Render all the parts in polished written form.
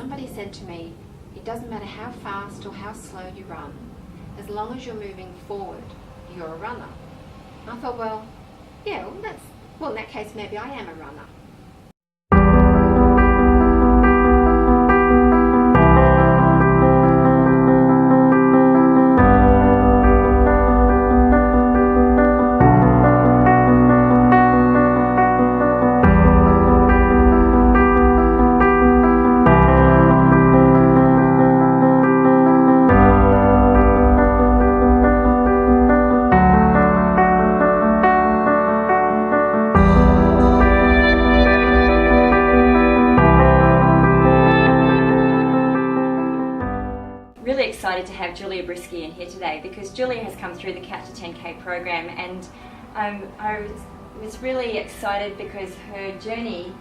somebody said to me, it doesn't matter how fast or how slow you run, as long as you're moving forward, you're a runner. And I thought, well, yeah, well, in that case, maybe I am a runner. Really excited to have Julia Briskey in here today because Julia has come through the Couch to 10K program, and I was really excited because her journey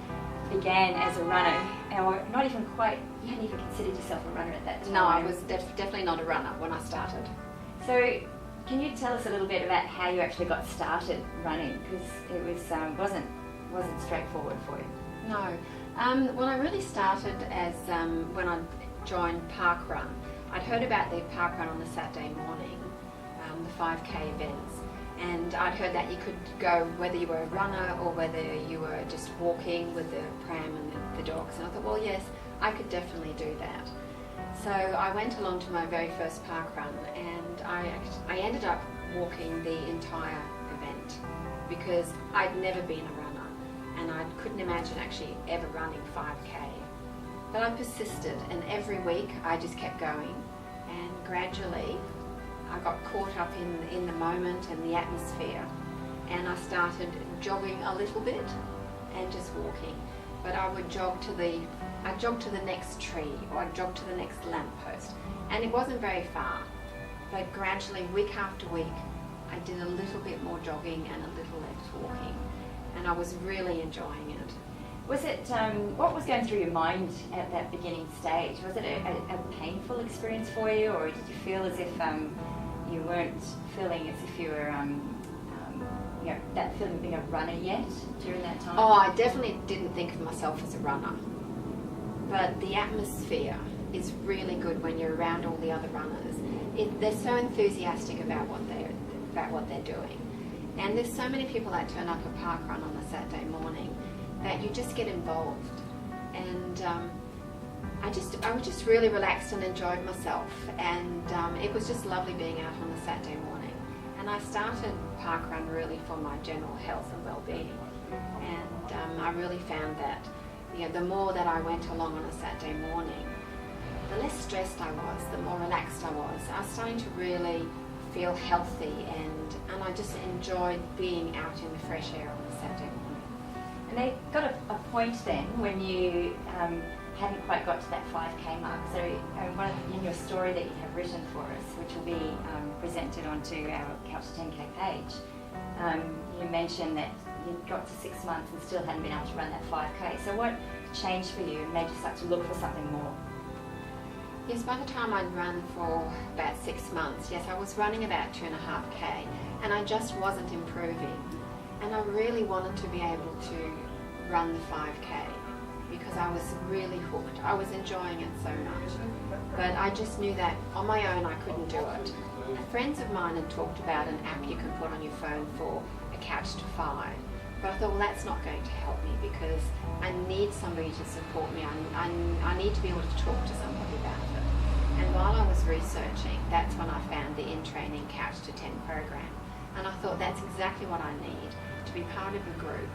began as a runner, or not even quite, you hadn't even considered yourself a runner at that time. No, I was definitely not a runner when I started. So can you tell us a little bit about how you actually got started running, because it wasn't straightforward for you? No, when I really started as when I joined Park Run, I'd heard about the Park Run on the Saturday morning, the 5K events, and I'd heard that you could go whether you were a runner or whether you were just walking with the pram and the dogs, and I thought, well, yes, I could definitely do that. So I went along to my very first Park Run, and I ended up walking the entire event because I'd never been a runner, and I couldn't imagine actually ever running 5K. But I persisted, and every week I just kept going, and gradually I got caught up in the moment and the atmosphere, and I started jogging a little bit and just walking. But I would jog to the next tree, or I'd jog to the next lamppost, and it wasn't very far. But gradually, week after week, I did a little bit more jogging and a little less walking, and I was really enjoying it. Was it, what was going through your mind at that beginning stage? Was it a painful experience for you, or did you feel as if you weren't feeling as if you were, that feeling of being a runner yet during that time? Oh, I definitely didn't think of myself as a runner. But the atmosphere is really good when you're around all the other runners. They're so enthusiastic about what they're doing. And there's so many people that turn up at Park Run on a Saturday morning that you just get involved, and I was just really relaxed and enjoyed myself, and it was just lovely being out on a Saturday morning. And I started Park Run really for my general health and well-being, and I really found that the more that I went along on a Saturday morning, the less stressed I was, the more relaxed I was. I was starting to really feel healthy, and I just enjoyed being out in the fresh air on a Saturday morning. And they got a point then when you hadn't quite got to that 5K mark. So in your story that you have written for us, which will be presented onto our Couch to 10K page, you mentioned that you got to 6 months and still hadn't been able to run that 5K. So what changed for you and made you start to look for something more? Yes, by the time I'd run for about 6 months, yes, I was running about 2.5K, and I just wasn't improving. And I really wanted to be able to run the 5K because I was really hooked. I was enjoying it so much. But I just knew that on my own I couldn't do it. Friends of mine had talked about an app you can put on your phone for a Couch to 5. But I thought, well, that's not going to help me because I need somebody to support me. I need to be able to talk to somebody about it. And while I was researching, that's when I found the in-training Couch to 10 program. And I thought that's exactly what I need, to be part of a group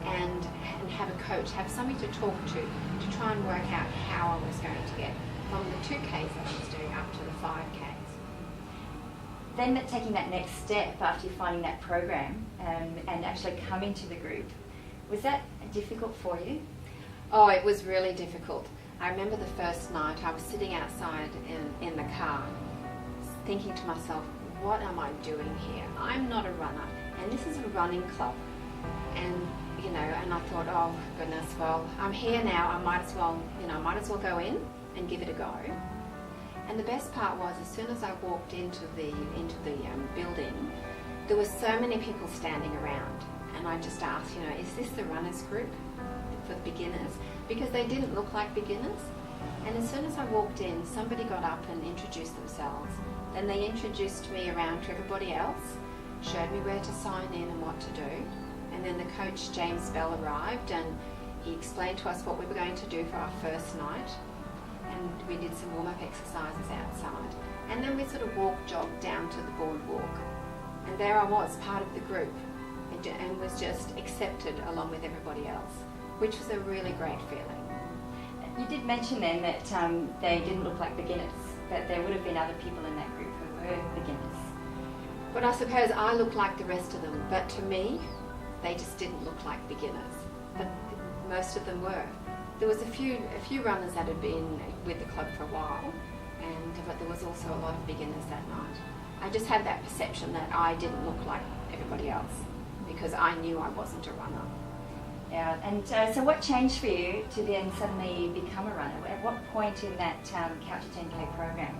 and have a coach, have somebody to talk to try and work out how I was going to get from the 2Ks I was doing up to the 5Ks. Then taking that next step after you finding that program and actually coming to the group, was that difficult for you? Oh, it was really difficult. I remember the first night I was sitting outside in the car thinking to myself, what am I doing here? I'm not a runner, and this is a running club. And I thought, oh goodness, well, I'm here now. I might as well go in and give it a go. And the best part was, as soon as I walked into the building, there were so many people standing around, and I just asked, is this the runners group for beginners? Because they didn't look like beginners. And as soon as I walked in, somebody got up and introduced themselves. Then they introduced me around to everybody else, showed me where to sign in and what to do. And then the coach, James Bell, arrived and he explained to us what we were going to do for our first night. And we did some warm-up exercises outside. And then we sort of jogged down to the boardwalk. And there I was, part of the group, and was just accepted along with everybody else, which was a really great feeling. You did mention then that they didn't look like beginners, but there would have been other people in that group who were beginners. But I suppose I looked like the rest of them, but to me, they just didn't look like beginners. But most of them were. There was a few runners that had been with the club for a while, but there was also a lot of beginners that night. I just had that perception that I didn't look like everybody else because I knew I wasn't a runner. Yeah, and so what changed for you to then suddenly become a runner? At what point in that Couch to 10K program,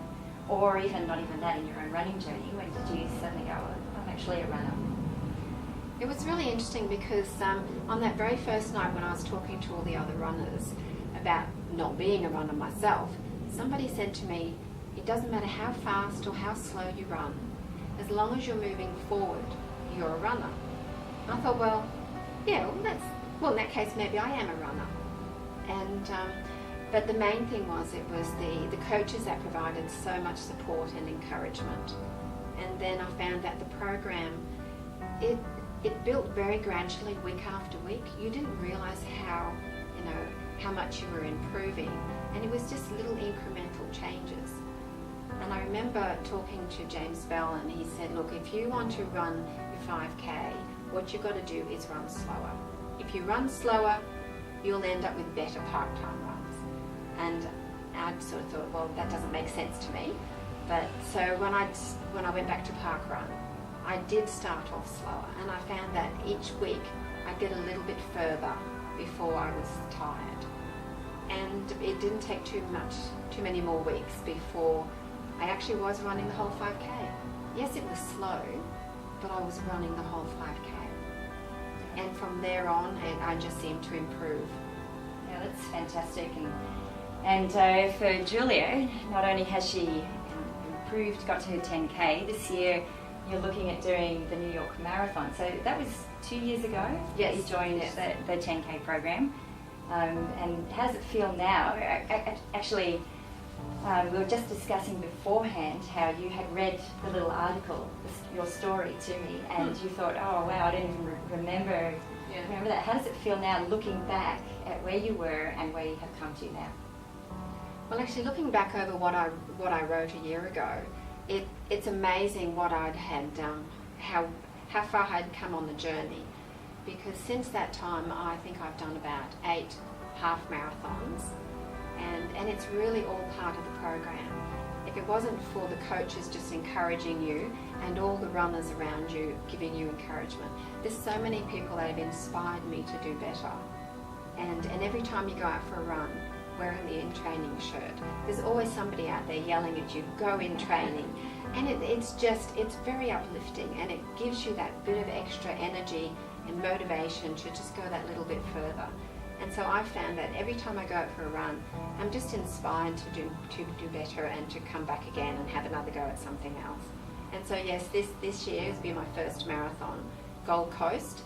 or even not even that, in your own running journey, when did you suddenly go, I'm actually a runner? It was really interesting because on that very first night when I was talking to all the other runners about not being a runner myself, somebody said to me, it doesn't matter how fast or how slow you run, as long as you're moving forward, you're a runner. I thought, well, yeah, in that case maybe I am a runner. And but the main thing was it was the coaches that provided so much support and encouragement. And then I found that the program, it built very gradually week after week. You didn't realise how much you were improving, and it was just little incremental changes. And I remember talking to James Bell, and he said, look, if you want to run your 5K, what you've got to do is run slower. If you run slower, you'll end up with better part-time runs. And I sort of thought, well, that doesn't make sense to me. But so when I went back to parkrun, I did start off slower, and I found that each week I'd get a little bit further before I was tired. And it didn't take too many more weeks before I actually was running the whole 5K. Yes, it was slow, but I was running the whole 5K. And from there on, I just seemed to improve. Yeah, that's fantastic. And for Julia, not only has she improved, got to her 10K, this year you're looking at doing the New York Marathon. So that was 2 years ago that you joined the 10K program. And how does it feel now? Actually, we were just discussing beforehand how you had read the little article, your story to me, and you thought, oh wow, I didn't even remember that. How does it feel now looking back at where you were and where you have come to now? Well, actually, looking back over what I wrote a year ago, it's amazing what I'd had, how far I'd come on the journey. Because since that time, I think I've done about 8 half marathons, and it's really all part of the program. If it wasn't for the coaches just encouraging you and all the runners around you giving you encouragement, there's so many people that have inspired me to do better. And every time you go out for a run, wearing the in training shirt, there's always somebody out there yelling at you, go in training. And it's very uplifting, and it gives you that bit of extra energy and motivation to just go that little bit further. And so I found that every time I go out for a run, I'm just inspired to do better and to come back again and have another go at something else. And so yes, this year has been my first marathon, Gold Coast,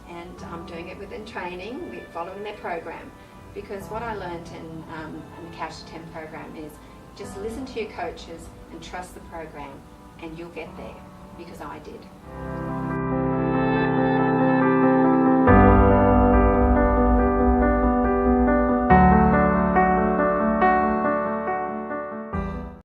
and I'm doing it within training, we're following their program. Because what I learned in the Couch to 10 program is just listen to your coaches and trust the program, and you'll get there, because I did.